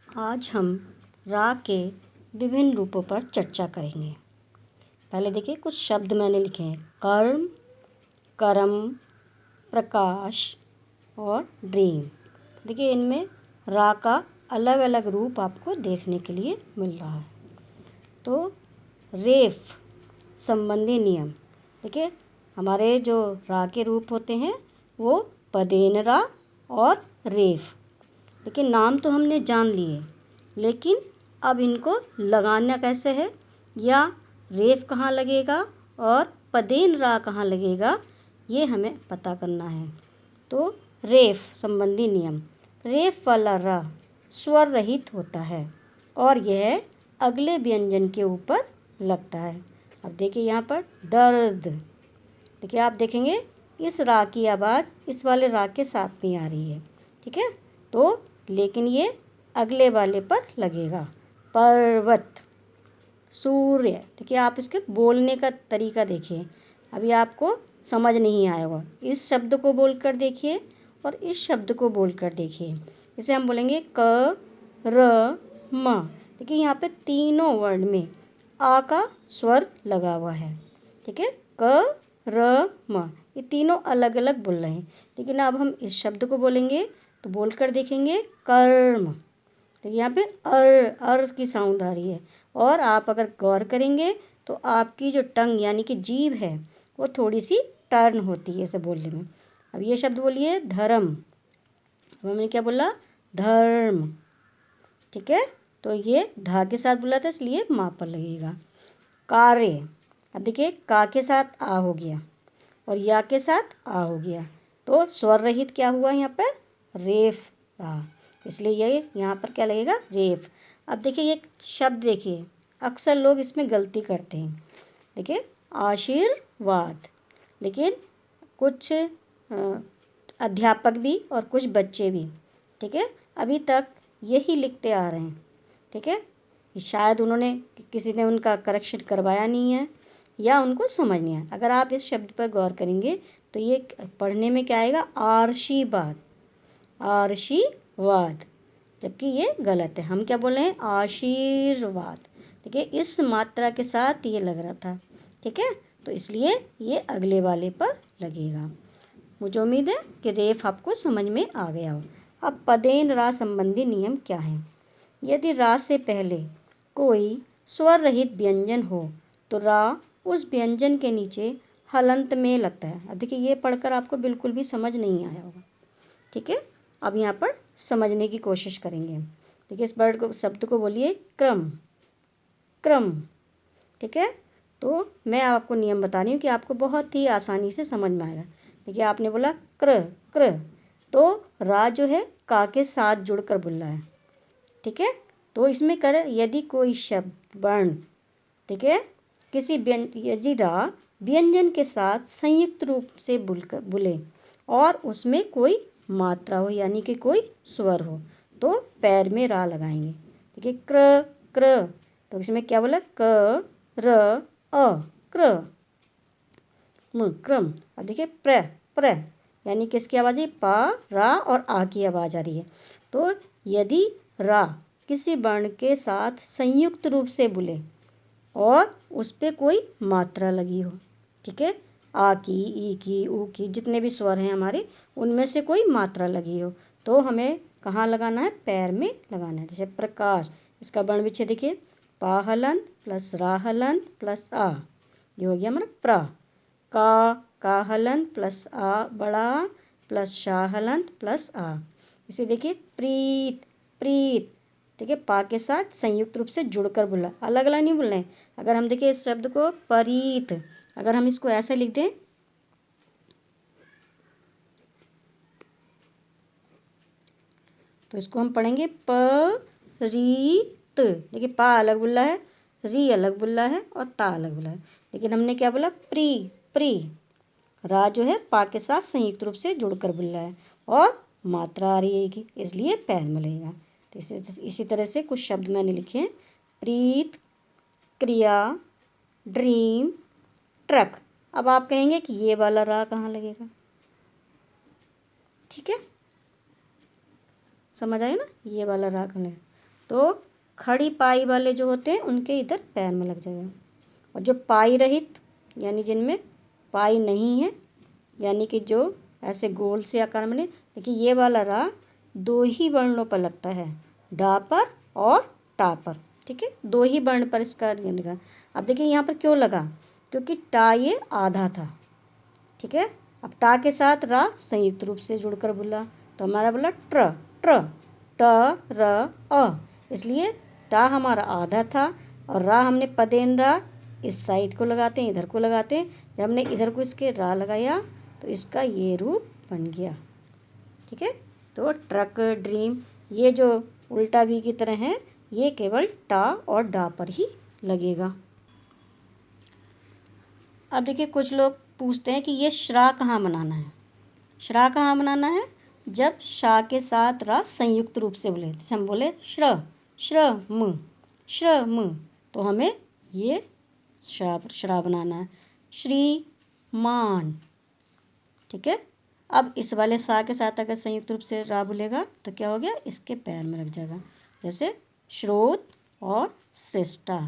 आज हम रा के विभिन्न रूपों पर चर्चा करेंगे। पहले देखिए कुछ शब्द मैंने लिखे हैं। कर्म, करम, प्रकाश और ड्रीम। देखिए इनमें रा का अलग अलग रूप आपको देखने के लिए मिल रहा है। तो रेफ संबंधी नियम। देखिए हमारे जो रा के रूप होते हैं वो पदेन रा और रेफ। लेकिन नाम तो हमने जान लिए, लेकिन अब इनको लगाना कैसे है, या रेफ कहाँ लगेगा और पदेन रा कहाँ लगेगा, ये हमें पता करना है। तो रेफ संबंधी नियम। रेफ वाला रा स्वर रहित होता है और यह अगले व्यंजन के ऊपर लगता है। अब देखिए यहाँ पर दर्द। देखिए आप देखेंगे इस रा की आवाज़ इस वाले रा के साथ में आ रही है, ठीक है। तो लेकिन ये अगले वाले पर लगेगा। पर्वत, सूर्य। देखिए आप इसके बोलने का तरीका देखिए, अभी आपको समझ नहीं आया होगा। इस शब्द को बोलकर देखिए और इस शब्द को बोलकर देखिए। इसे हम बोलेंगे क र म। देखिए यहाँ पे तीनों वर्ड में आ का स्वर लगा हुआ है, ठीक है। क र म, ये तीनों अलग अलग बोल रहे हैं। लेकिन अब हम इस शब्द को बोलेंगे तो बोलकर देखेंगे कर्म। तो यहाँ पे अर की साउंड आ रही है। और आप अगर गौर करेंगे तो आपकी जो टंग यानी कि जीभ है वो थोड़ी सी टर्न होती है इसे बोलने में। अब ये शब्द बोलिए धर्म। अब हमने क्या बोला, धर्म, ठीक है। तो ये धा के साथ बोला था इसलिए माँ पर लगेगा। कार्य। अब देखिए का के साथ आ हो गया और या के साथ आ हो गया, तो स्वर रहित क्या हुआ यहाँ पर, रेफ रहा, इसलिए ये यहाँ पर क्या लगेगा, रेफ। अब देखिए ये शब्द देखिए, अक्सर लोग इसमें गलती करते हैं। देखिए आशीर्वाद, लेकिन कुछ अध्यापक भी और कुछ बच्चे भी, ठीक है, अभी तक यही लिखते आ रहे हैं, ठीक है। शायद उन्होंने किसी ने उनका करेक्शन करवाया नहीं है या उनको समझ नहीं आया। अगर आप इस शब्द पर गौर करेंगे तो ये पढ़ने में क्या आएगा, आशीर्वाद, आशीर्वाद, जबकि ये गलत है। हम क्या बोल रहे हैं, आशीर्वाद। देखिए इस मात्रा के साथ ये लग रहा था, ठीक है, तो इसलिए ये अगले वाले पर लगेगा। मुझे उम्मीद है कि रेफ आपको समझ में आ गया हो। अब पदेन रा संबंधी नियम क्या है। यदि रा से पहले कोई स्वर रहित व्यंजन हो तो रा उस व्यंजन के नीचे हलंत में लगता है। अब देखिए ये पढ़कर आपको बिल्कुल भी समझ नहीं आया होगा, ठीक है। अब यहाँ पर समझने की कोशिश करेंगे। देखिए इस वर्ड को, शब्द को बोलिए क्रम, क्रम, ठीक है। तो मैं आपको नियम बता रही हूँ कि आपको बहुत ही आसानी से समझ में आएगा। देखिए आपने बोला क्र, क्र, तो रा जो है का के साथ जुड़कर बोल रहा है, ठीक है। तो इसमें कर यदि कोई शब्द वर्ण, ठीक है, किसी यदि रा व्यंजन के साथ संयुक्त रूप से बोले और उसमें कोई मात्रा हो यानी कि कोई स्वर हो तो पैर में रा लगाएंगे। देखिए क्र, क्र, तो इसमें क्या बोला, क र अ, क्र, क्रम। अब देखिए प्र, प्र, यानी किसकी आवाज़ है, पा, रा और आ की आवाज़ आ रही है। तो यदि रा किसी वर्ण के साथ संयुक्त रूप से बोले और उस पर कोई मात्रा लगी हो, ठीक है, आ की, ई की, ऊ की, जितने भी स्वर हैं हमारे उनमें से कोई मात्रा लगी हो तो हमें कहाँ लगाना है, पैर में लगाना है। जैसे प्रकाश, इसका वर्ण विच्छेद देखिए, पा हलंत प्लस रा हलंत प्लस आ, ये हो गया हमारा प्रा। का हलंत प्लस आ बड़ा प्लस शा हलंत प्लस आ। इसे देखिए प्रीत, प्रीत, ठीक है, पा के साथ संयुक्त रूप से जुड़कर बोला, अलग अलग नहीं बोलना है। अगर हम देखिए इस शब्द को परीत, अगर हम इसको ऐसे लिख दें तो इसको हम पढ़ेंगे परीत। देखिए पा अलग बोला है, री अलग बोला है और ता अलग बोला है, लेकिन हमने क्या बोला, प्री, प्री। रा जो है पा के साथ संयुक्त रूप से जुड़कर बोल रहा है और मात्रा आ रही है कि इसलिए पैर में लगेगा। तो इसी तरह से कुछ शब्द मैंने लिखे हैं, प्रीत, क्रिया, ड्रीम, ट्रक। अब आप कहेंगे कि ये वाला रा कहाँ लगेगा, ठीक है, समझ आया ना, ये वाला रा कहाँ लगेगा। तो खड़ी पाई वाले जो होते हैं उनके इधर पैर में लग जाएगा। और जो पाई रहित यानी जिनमें पाई नहीं है, यानी कि जो ऐसे गोल से आकार में, देखिए ये वाला रा 2 ही वर्णों पर लगता है, डा पर और टा पर। ठीक है, 2 ही वर्ण पर इसका लगा। अब देखिए यहाँ पर क्यों लगा, क्योंकि टा ये आधा था। ठीक है, अब टा के साथ रा संयुक्त रूप से जुड़कर बोला तो हमारा बोला ट्र ट्र ट र अ, इसलिए टा हमारा आधा था और रा हमने पदेन रा इस साइड को लगाते हैं, इधर को लगाते हैं। जब हमने इधर को इसके रा लगाया तो इसका ये रूप बन गया। ठीक है, तो ट्रक, ड्रीम, ये जो उल्टा वी की तरह है, ये केवल टा और डा पर ही लगेगा। अब देखिए कुछ लोग पूछते हैं कि ये श्रा कहाँ बनाना है। श्रा कहाँ बनाना है, जब शा के साथ रा संयुक्त रूप से बोले, जैसे हम बोले श्रम, तो हमें ये श्रा बनाना है, श्रीमान। ठीक है, अब इस वाले सा के साथ अगर संयुक्त रूप से रा बोलेगा तो क्या हो गया, इसके पैर में लग जाएगा, जैसे श्रोत और श्रेष्ठा।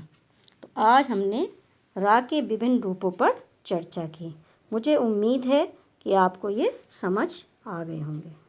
तो आज हमने रा के विभिन्न रूपों पर चर्चा की। मुझे उम्मीद है कि आपको ये समझ आ गए होंगे।